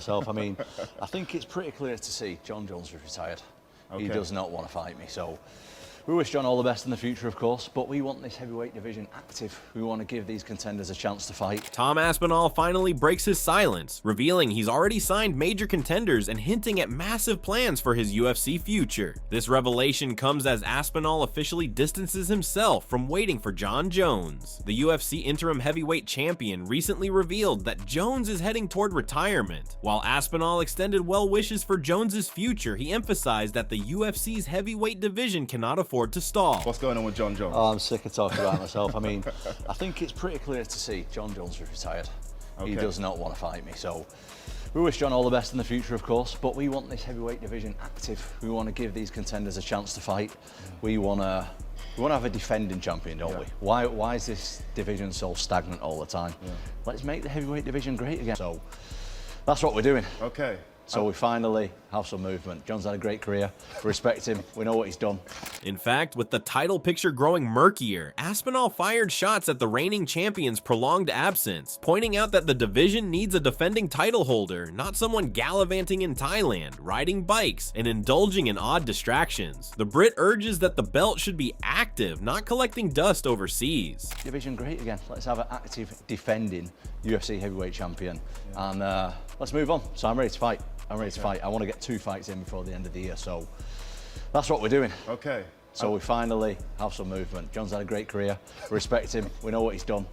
myself. I mean, I think it's pretty clear to see John Jones is retired. Okay. He does not want to fight me, so we wish John all the best in the future, of course, but we want this heavyweight division active. We want to give these contenders a chance to fight. Tom Aspinall finally breaks his silence, revealing he's already signed major contenders and hinting at massive plans for his UFC future. This revelation comes as Aspinall officially distances himself from waiting for John Jones. The UFC interim heavyweight champion recently revealed that Jones is heading toward retirement. While Aspinall extended well wishes for Jones's future, he emphasized that the UFC's heavyweight division cannot afford to stall. What's going on with John Jones? Oh, I'm sick of talking about myself. I mean, I think it's pretty clear to see John Jones is retired. Okay. He does not want to fight me, so we wish John all the best in the future, of course, but we want this heavyweight division active. We want to give these contenders a chance to fight. We want to have a defending champion, don't we? Why is this division so stagnant all the time? Let's make the heavyweight division great again. So that's what we're doing. Okay. So we finally have some movement. John's had a great career. We respect him. We know what he's done. In fact, with the title picture growing murkier, Aspinall fired shots at the reigning champion's prolonged absence, pointing out that the division needs a defending title holder, not someone gallivanting in Thailand, riding bikes, and indulging in odd distractions. The Brit urges that the belt should be active, not collecting dust overseas. Division great again. Let's have an active defending UFC heavyweight champion. And let's move on. So I'm ready to fight. I'm ready to fight. I want to get 2 fights in before the end of the year, so that's what we're doing. Okay. So we finally have some movement. John's had a great career. We respect him. We know what he's done.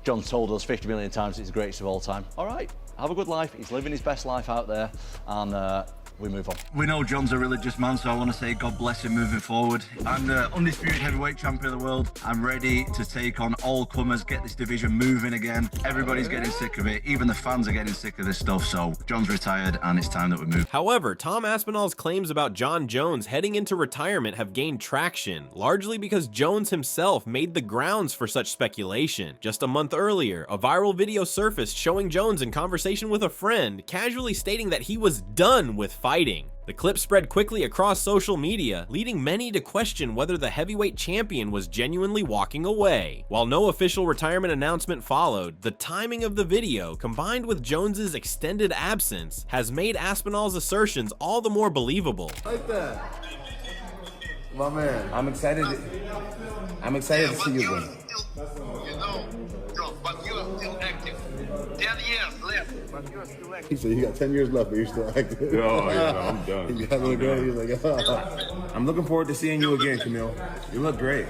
John's told us 50 million times he's the greatest of all time. All right, have a good life. He's living his best life out there, and we move on. We know John's a religious man, so I want to say God bless him moving forward. I'm the undisputed heavyweight champion of the world. I'm ready to take on all comers, get this division moving again. Everybody's getting sick of it. Even the fans are getting sick of this stuff, so John's retired and it's time that we move. However, Tom Aspinall's claims about John Jones heading into retirement have gained traction, largely because Jones himself made the grounds for such speculation. Just a month earlier, a viral video surfaced showing Jones in conversation with a friend, casually stating that he was done with fighting. The clip spread quickly across social media, leading many to question whether the heavyweight champion was genuinely walking away. While no official retirement announcement followed, the timing of the video, combined with Jones's extended absence, has made Aspinall's assertions all the more believable. Like that. My man, I'm excited to see you again. You know, but you are still active. 10 years left, but you are still active. He said you got 10 years left, but you're still active. Oh, yeah, I'm done. He got a little girl. He was like, oh. I'm looking forward to seeing you again, Camille. You look great.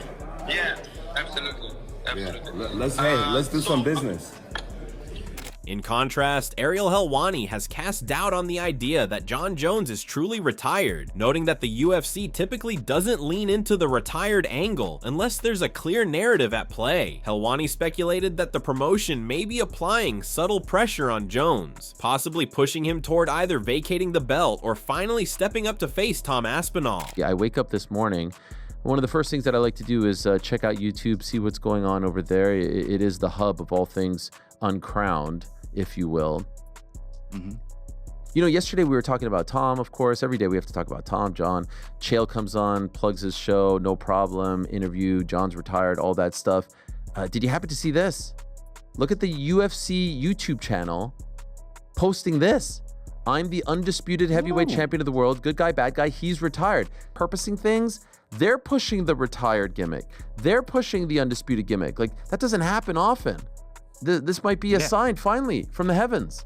Yeah, absolutely. Absolutely. Yeah. Let's do some business. In contrast, Ariel Helwani has cast doubt on the idea that John Jones is truly retired, noting that the UFC typically doesn't lean into the retired angle unless there's a clear narrative at play. Helwani speculated that the promotion may be applying subtle pressure on Jones, possibly pushing him toward either vacating the belt or finally stepping up to face Tom Aspinall. Yeah, I wake up this morning. One of the first things that I like to do is check out YouTube, see what's going on over there. It is the hub of all things uncrowned, if you will. You know, yesterday we were talking about Tom, of course. Every day we have to talk about Tom. John Chael comes on, plugs his show, no problem, interview, John's retired, all that stuff. Did you happen to see this? Look at the UFC YouTube channel posting this. I'm the undisputed heavyweight champion of the world. Good guy, bad guy, he's retired. Purposing things, they're pushing the retired gimmick. They're pushing the undisputed gimmick. Like, that doesn't happen often. This might be a sign, finally, from the heavens.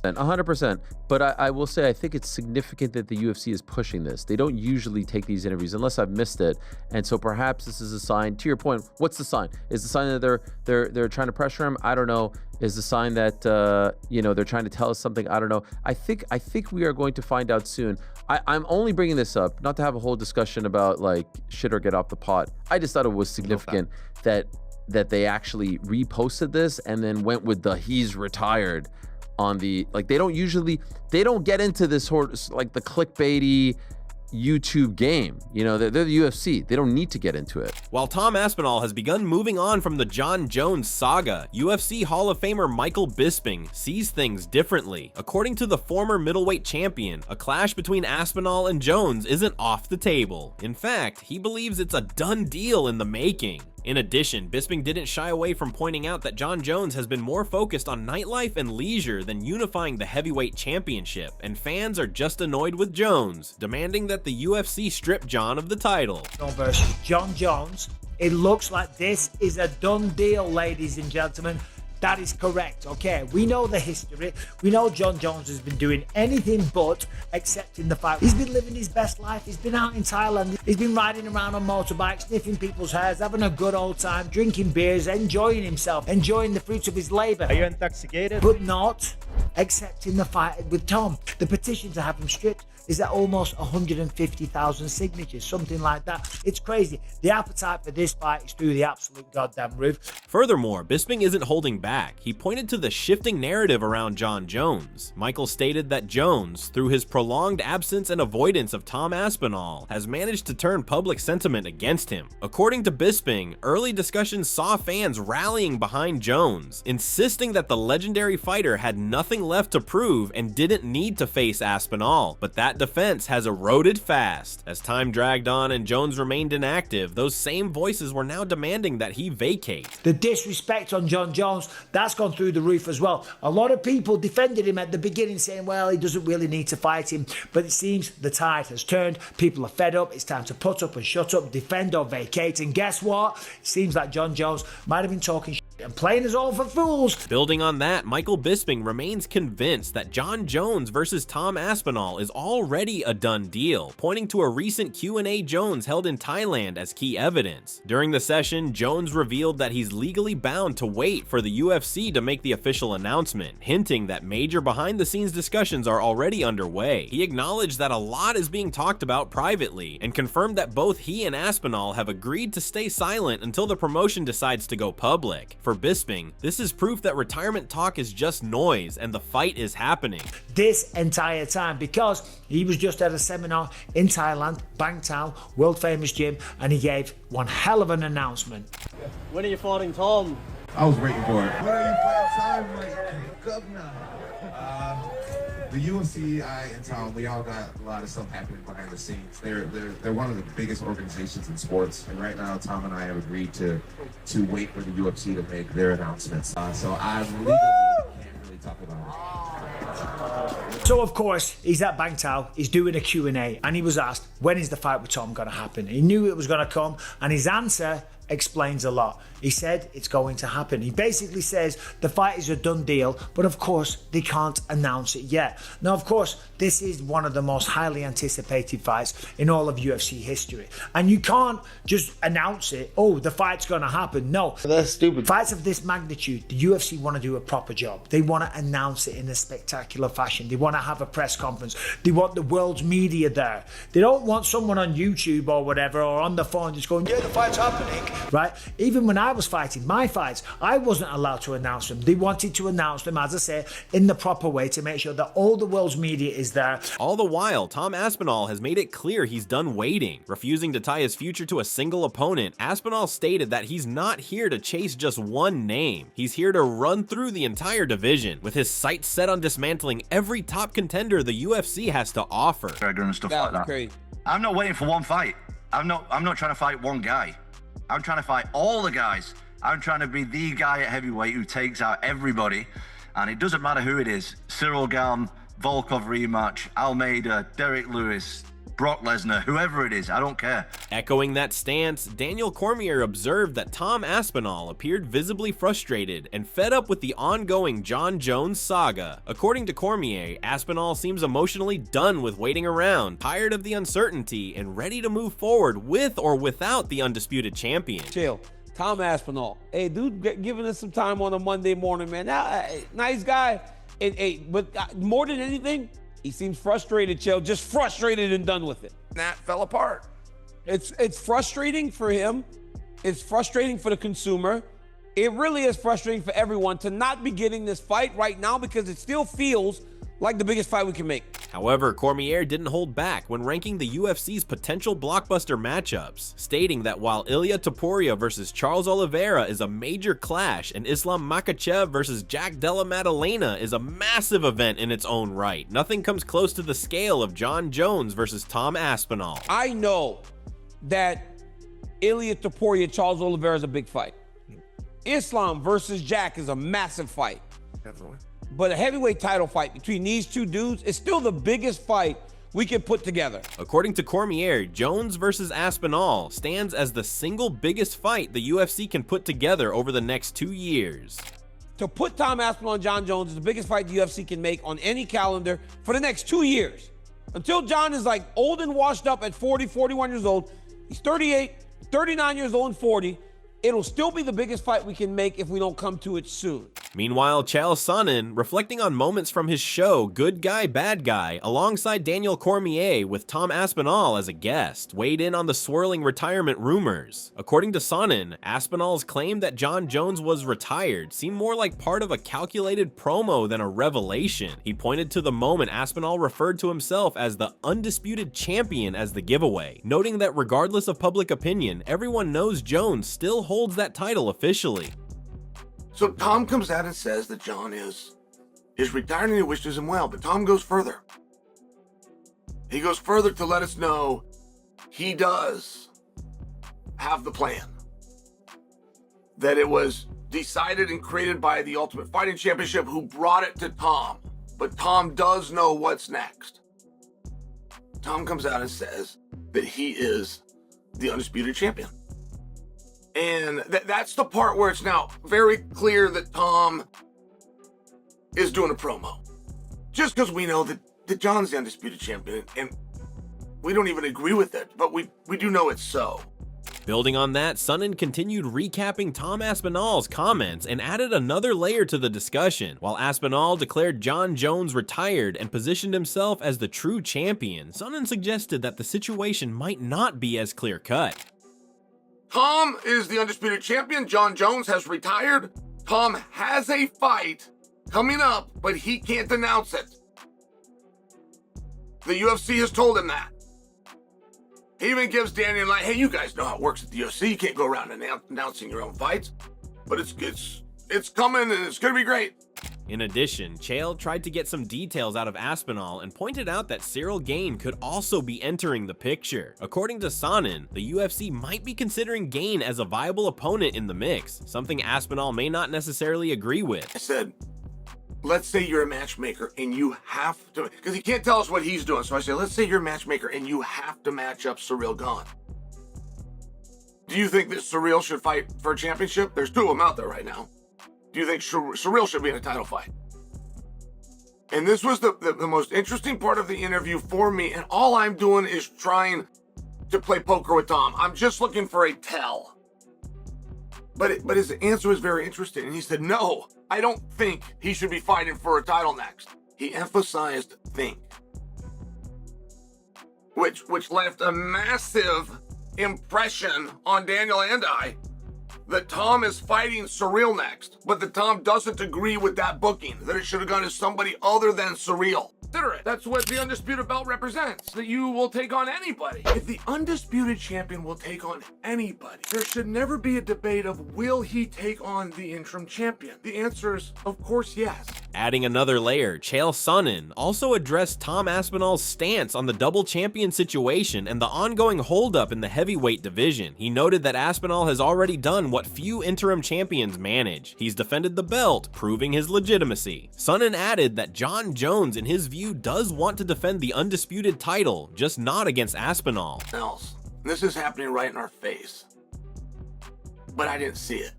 100%. But I will say, I think it's significant that the UFC is pushing this. They don't usually take these interviews unless I've missed it. And so perhaps this is a sign. To your point, what's the sign? Is the sign that they're trying to pressure him? I don't know. Is the sign that you know, they're trying to tell us something? I don't know. I think we are going to find out soon. I'm only bringing this up not to have a whole discussion about like shit or get off the pot. I just thought it was significant that they actually reposted this and then went with the he's retired on the, like, they don't get into this sort of like the clickbaity YouTube game. You know, they're the UFC. They don't need to get into it. While Tom Aspinall has begun moving on from the John Jones saga, UFC Hall of Famer Michael Bisping sees things differently. According to the former middleweight champion, a clash between Aspinall and Jones isn't off the table. In fact, he believes it's a done deal in the making. In addition, Bisping didn't shy away from pointing out that Jon Jones has been more focused on nightlife and leisure than unifying the heavyweight championship, and fans are just annoyed with Jones, demanding that the UFC strip Jon of the title. Versus Jon Jones, it looks like this is a done deal, ladies and gentlemen. That is correct, okay? We know the history. We know Jon Jones has been doing anything but accepting the fight. He's been living his best life. He's been out in Thailand. He's been riding around on motorbikes, sniffing people's hairs, having a good old time, drinking beers, enjoying himself, enjoying the fruits of his labor. Are you intoxicated? But not accepting the fight with Tom. The petition to have him stripped is at almost 150,000 signatures, something like that. It's crazy. The appetite for this fight is through the absolute goddamn roof. Furthermore, Bisping isn't holding back. He pointed to the shifting narrative around Jon Jones. Michael stated that Jones, through his prolonged absence and avoidance of Tom Aspinall, has managed to turn public sentiment against him. According to Bisping, early discussions saw fans rallying behind Jones, insisting that the legendary fighter had nothing left to prove and didn't need to face Aspinall, but that defense has eroded fast. As time dragged on and Jones remained inactive, those same voices were now demanding that he vacate. The disrespect on Jon Jones, that's gone through the roof as well. A lot of people defended him at the beginning, saying, well, he doesn't really need to fight him, but it seems the tide has turned. People are fed up. It's time to put up and shut up, defend or vacate, and guess what? It seems like Jon Jones might have been talking shit and playing us all for fools. Building on that, Michael Bisping remains convinced that Jon Jones versus Tom Aspinall is already a done deal, pointing to a recent Q&A Jones held in Thailand as key evidence. During the session, Jones revealed that he's legally bound to wait for the UFC to make the official announcement, hinting that major behind-the-scenes discussions are already underway. He acknowledged that a lot is being talked about privately, and confirmed that both he and Aspinall have agreed to stay silent until the promotion decides to go public. For Bisping, this is proof that retirement talk is just noise and the fight is happening. This entire time, because he was just at a seminar in Thailand, Bangtao, world famous gym, and he gave one hell of an announcement. When are you fighting Tom? I was waiting for it. When are you fighting time? Like, governor. The UFC in town, we all got a lot of stuff happening behind the scenes. They're one of the biggest organizations in sports, and right now Tom and I have agreed to wait for the UFC to make their announcements. So I legally can't really talk about it. So of course, he's at Bangtao, he's doing a Q&A, and he was asked, when is the fight with Tom going to happen? He knew it was going to come, and his answer explains a lot. He said it's going to happen. He basically says the fight is a done deal, but of course they can't announce it yet. Now of course this is one of the most highly anticipated fights in all of UFC history, and you can't just announce it, oh the fight's going to happen. No, That's stupid. fights of this magnitude, the UFC want to do a proper job. They want to announce it in a spectacular fashion. They want to have a press conference. They want the world's media there. They don't want someone on YouTube or whatever or on the phone just going, yeah, the fight's happening, right? Even when I was fighting my fights, I wasn't allowed to announce them. They wanted to announce them, as I say, in the proper way to make sure that all the world's media is there. All the while, Tom Aspinall has made it clear he's done waiting. Refusing to tie his future to a single opponent, Aspinall stated that he's not here to chase just one name. He's here to run through the entire division, with his sights set on dismantling every top contender the UFC has to offer. And stuff like that. Great. I'm not waiting for one fight. I'm not trying to fight one guy. I'm trying to fight all the guys. I'm trying to be the guy at heavyweight who takes out everybody. And it doesn't matter who it is. Cyril Gane, Volkov rematch, Almeida, Derek Lewis, Brock Lesnar, whoever it is, I don't care. Echoing that stance, Daniel Cormier observed that Tom Aspinall appeared visibly frustrated and fed up with the ongoing Jon Jones saga. According to Cormier, Aspinall seems emotionally done with waiting around, tired of the uncertainty, and ready to move forward with or without the undisputed champion. Chill. Tom Aspinall. Hey, dude, giving us some time on a Monday morning, man. Now, nice guy. But more than anything, he seems frustrated, Chill. Just frustrated and done with it. That fell apart. It's frustrating for him. It's frustrating for the consumer. It really is frustrating for everyone to not be getting this fight right now because it still feels like the biggest fight we can make. However, Cormier didn't hold back when ranking the UFC's potential blockbuster matchups, stating that while Ilia Topuria versus Charles Oliveira is a major clash and Islam Makhachev versus Jack Della Maddalena is a massive event in its own right, nothing comes close to the scale of Jon Jones versus Tom Aspinall. I know that Ilia Topuria, Charles Oliveira is a big fight. Islam versus Jack is a massive fight. Definitely. But a heavyweight title fight between these two dudes is still the biggest fight we can put together. According to Cormier, Jones versus Aspinall stands as the single biggest fight the UFC can put together over the next 2 years. To put Tom Aspinall and John Jones is the biggest fight the UFC can make on any calendar for the next 2 years. Until John is like old and washed up at 40, 41 years old, he's 38, 39 years old and 40, it'll still be the biggest fight we can make if we don't come to it soon. Meanwhile, Chael Sonnen, reflecting on moments from his show Good Guy, Bad Guy, alongside Daniel Cormier with Tom Aspinall as a guest, weighed in on the swirling retirement rumors. According to Sonnen, Aspinall's claim that John Jones was retired seemed more like part of a calculated promo than a revelation. He pointed to the moment Aspinall referred to himself as the undisputed champion as the giveaway, noting that regardless of public opinion, everyone knows Jones still holds that title officially. So Tom comes out and says that John is retiring and he wishes him well, but Tom goes further. He goes further to let us know he does have the plan. That it was decided and created by the Ultimate Fighting Championship, who brought it to Tom. But Tom does know what's next. Tom comes out and says that he is the undisputed champion. And that's the part where it's now very clear that Tom is doing a promo. Just because we know that John's the undisputed champion, and we don't even agree with it, but we do know it's so. Building on that, Sonnen continued recapping Tom Aspinall's comments and added another layer to the discussion. While Aspinall declared John Jones retired and positioned himself as the true champion, Sonnen suggested that the situation might not be as clear-cut. Tom is the undisputed champion. John Jones has retired. Tom has a fight coming up, but he can't announce it. The UFC has told him that. He even gives Daniel like, hey, you guys know how it works at the UFC. You can't go around announcing your own fights, but it's coming and it's gonna be great. In addition, Chael tried to get some details out of Aspinall and pointed out that Cyril Gane could also be entering the picture. According to Sonnen, the UFC might be considering Gane as a viable opponent in the mix, something Aspinall may not necessarily agree with. I said, let's say you're a matchmaker and you have to, because he can't tell us what he's doing. So I said, let's say you're a matchmaker and you have to match up Cyril Gane. Do you think that Cyril should fight for a championship? There's two of them out there right now. Do you think Cyril should be in a title fight? And this was the most interesting part of the interview for me, and all I'm doing is trying to play poker with Tom. I'm just looking for a tell. But his answer was very interesting, and he said, no, I don't think he should be fighting for a title next. He emphasized think, which left a massive impression on Daniel and I, that Tom is fighting Cyril next, but that Tom doesn't agree with that booking, that it should have gone to somebody other than Cyril. Consider it. That's what the Undisputed Belt represents, that you will take on anybody. If the Undisputed Champion will take on anybody, there should never be a debate of will he take on the interim champion. The answer is, of course, yes. Adding another layer, Chael Sonnen also addressed Tom Aspinall's stance on the double champion situation and the ongoing holdup in the heavyweight division. He noted that Aspinall has already done what few interim champions manage. He's defended the belt, proving his legitimacy. Sonnen added that John Jones, in his view, does want to defend the undisputed title, just not against Aspinall. This is happening right in our face, but I didn't see it.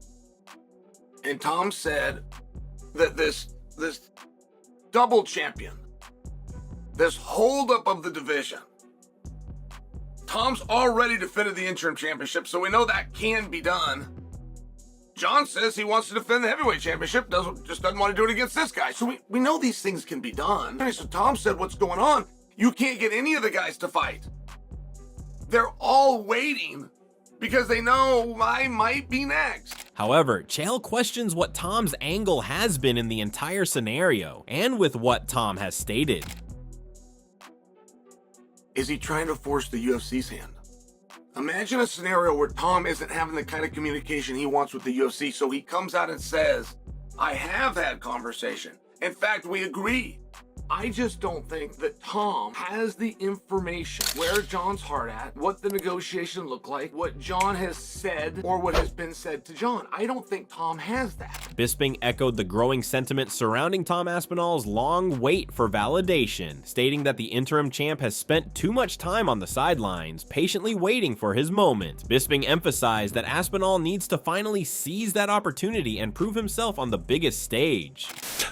And Tom said that this double champion, this holdup of the division, Tom's already defended the interim championship, so we know that can be done. John says he wants to defend the heavyweight championship, just doesn't want to do it against this guy. So we know these things can be done. So Tom said, what's going on? You can't get any of the guys to fight. They're all waiting because they know I might be next. However, Chael questions what Tom's angle has been in the entire scenario, and with what Tom has stated. Is he trying to force the UFC's hand? Imagine a scenario where Tom isn't having the kind of communication he wants with the UFC, so he comes out and says, I have had conversation. In fact, we agree. I just don't think that Tom has the information where John's heart at, what the negotiation looked like, what John has said, or what has been said to John. I don't think Tom has that. Bisping echoed the growing sentiment surrounding Tom Aspinall's long wait for validation, stating that the interim champ has spent too much time on the sidelines, patiently waiting for his moment. Bisping emphasized that Aspinall needs to finally seize that opportunity and prove himself on the biggest stage.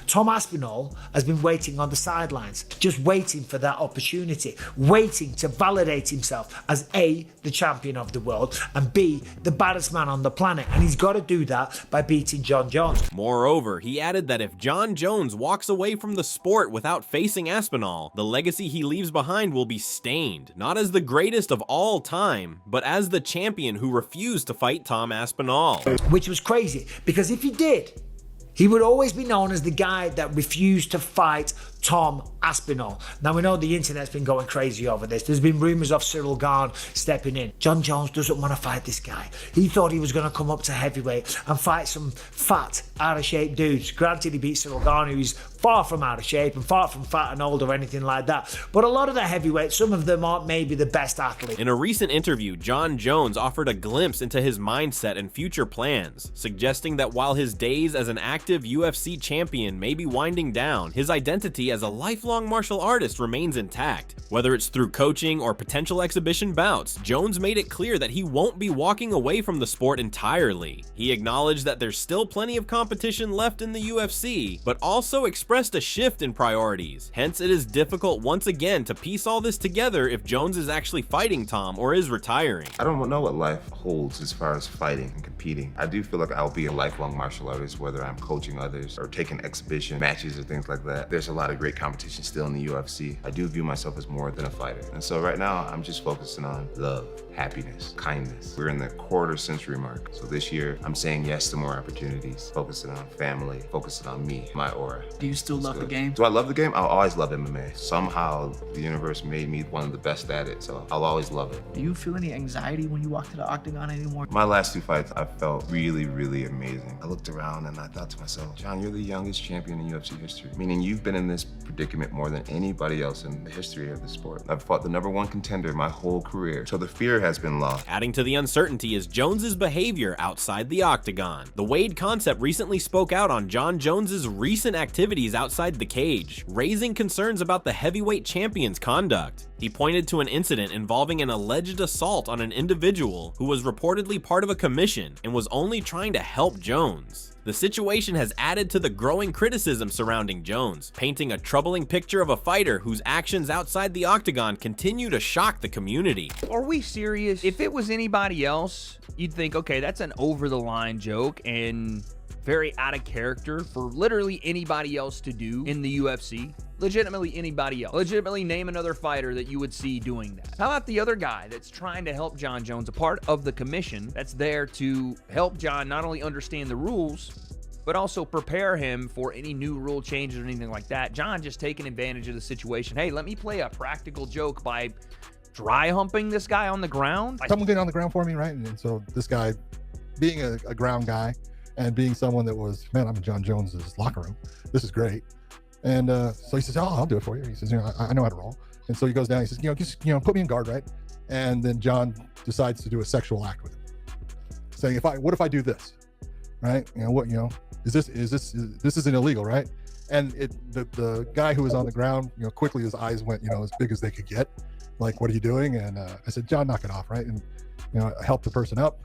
Tom Aspinall has been waiting on the sidelines, just waiting for that opportunity, waiting to validate himself as A, the champion of the world, and B, the baddest man on the planet. And he's got to do that by beating John Jones. Moreover, he added that if John Jones walks away from the sport without facing Aspinall, the legacy he leaves behind will be stained, not as the greatest of all time, but as the champion who refused to fight Tom Aspinall. Which was crazy, because if he did, he would always be known as the guy that refused to fight Tom Aspinall. Now, we know the internet's been going crazy over this. There's been rumours of Cyril Gane stepping in. John Jones doesn't want to fight this guy. He thought he was going to come up to heavyweight and fight some fat, out-of-shape dudes. Granted, he beat Cyril Gane, who's far from out of shape and far from fat and old or anything like that. But a lot of the heavyweights, some of them aren't maybe the best athletes. In a recent interview, John Jones offered a glimpse into his mindset and future plans, suggesting that while his days as an active UFC champion may be winding down, his identity as a lifelong martial artist remains intact. Whether it's through coaching or potential exhibition bouts, Jones made it clear that he won't be walking away from the sport entirely. He acknowledged that there's still plenty of competition left in the UFC, but also expressed a shift in priorities. Hence, it is difficult once again to piece all this together if Jones is actually fighting Tom or is retiring. I don't know what life holds as far as fighting and competing. I do feel like I'll be a lifelong martial artist, whether I'm coaching others or taking exhibition matches or things like that. There's a lot of great competition still in the UFC. I do view myself as more than a fighter. And so right now, I'm just focusing on love, happiness, kindness. We're in the quarter century mark. So this year, I'm saying yes to more opportunities, focusing on family, focusing on me, my aura. Do you still love the game? Do I love the game? I'll always love MMA. Somehow, the universe made me one of the best at it, so I'll always love it. Do you feel any anxiety when you walk to the octagon anymore? My last two fights, I felt really, really amazing. I looked around and I thought to myself, John, you're the youngest champion in UFC history, meaning you've been in this predicament more than anybody else in the history of the sport. I've fought the #1 contender my whole career, so the fear has been lost. Adding to the uncertainty is Jones's behavior outside the octagon. The Wade Concept recently spoke out on John Jones's recent activities outside the cage, raising concerns about the heavyweight champion's conduct. He pointed to an incident involving an alleged assault on an individual who was reportedly part of a commission and was only trying to help Jones. The situation has added to the growing criticism surrounding Jones, painting a troubling picture of a fighter whose actions outside the octagon continue to shock the community. Are we serious? If it was anybody else, you'd think, okay, that's an over-the-line joke and very out of character for literally anybody else to do in the UFC. Legitimately anybody else. Legitimately name another fighter that you would see doing that. How about the other guy that's trying to help John Jones, a part of the commission that's there to help John not only understand the rules, but also prepare him for any new rule changes or anything like that. John just taking advantage of the situation. Hey, let me play a practical joke by dry humping this guy on the ground. Someone getting on the ground for me, right? And so this guy, being a ground guy and being someone that was, man, I'm in John Jones's locker room. This is great. And so he says, oh, I'll do it for you. He says, I know how to roll. And so he goes down, he says, just, put me in guard, right? And then John decides to do a sexual act with him, saying, what if I do this, right? This isn't illegal, right? And the guy who was on the ground, quickly his eyes went, as big as they could get. Like, what are you doing? And I said, John, knock it off, right? And, I helped the person up.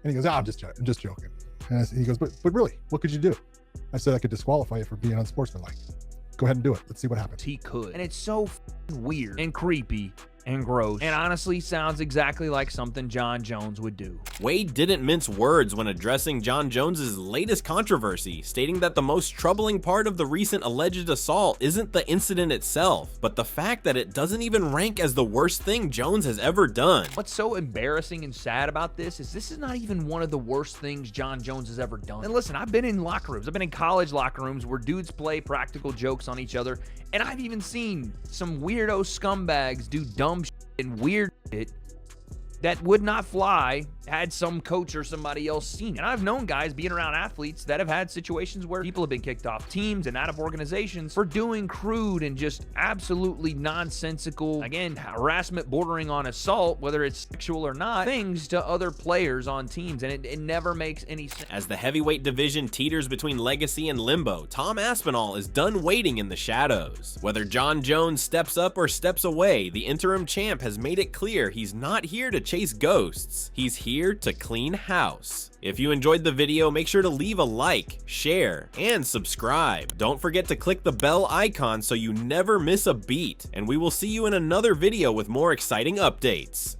And he goes, I'm just joking. And he goes, but really, what could you do? I said, I could disqualify you for being unsportsmanlike. Go ahead and do it. Let's see what happens. He could. And it's so weird and creepy and gross, and honestly sounds exactly like something John Jones would do. Wade didn't mince words when addressing John Jones's latest controversy, stating that the most troubling part of the recent alleged assault isn't the incident itself, but the fact that it doesn't even rank as the worst thing Jones has ever done. What's so embarrassing and sad about this is not even one of the worst things John Jones has ever done. And listen, I've been in locker rooms. I've been in college locker rooms where dudes play practical jokes on each other, and I've even seen some weirdo scumbags do dumb shit and weird shit that would not fly had some coach or somebody else seen it. And I've known guys being around athletes that have had situations where people have been kicked off teams and out of organizations for doing crude and just absolutely nonsensical, again, harassment bordering on assault, whether it's sexual or not, things to other players on teams. And it never makes any sense. As the heavyweight division teeters between legacy and limbo, Tom Aspinall is done waiting in the shadows. Whether John Jones steps up or steps away, the interim champ has made it clear he's not here to chase ghosts. He's here to clean house. If you enjoyed the video, make sure to leave a like, share, and subscribe. Don't forget to click the bell icon so you never miss a beat. And we will see you in another video with more exciting updates.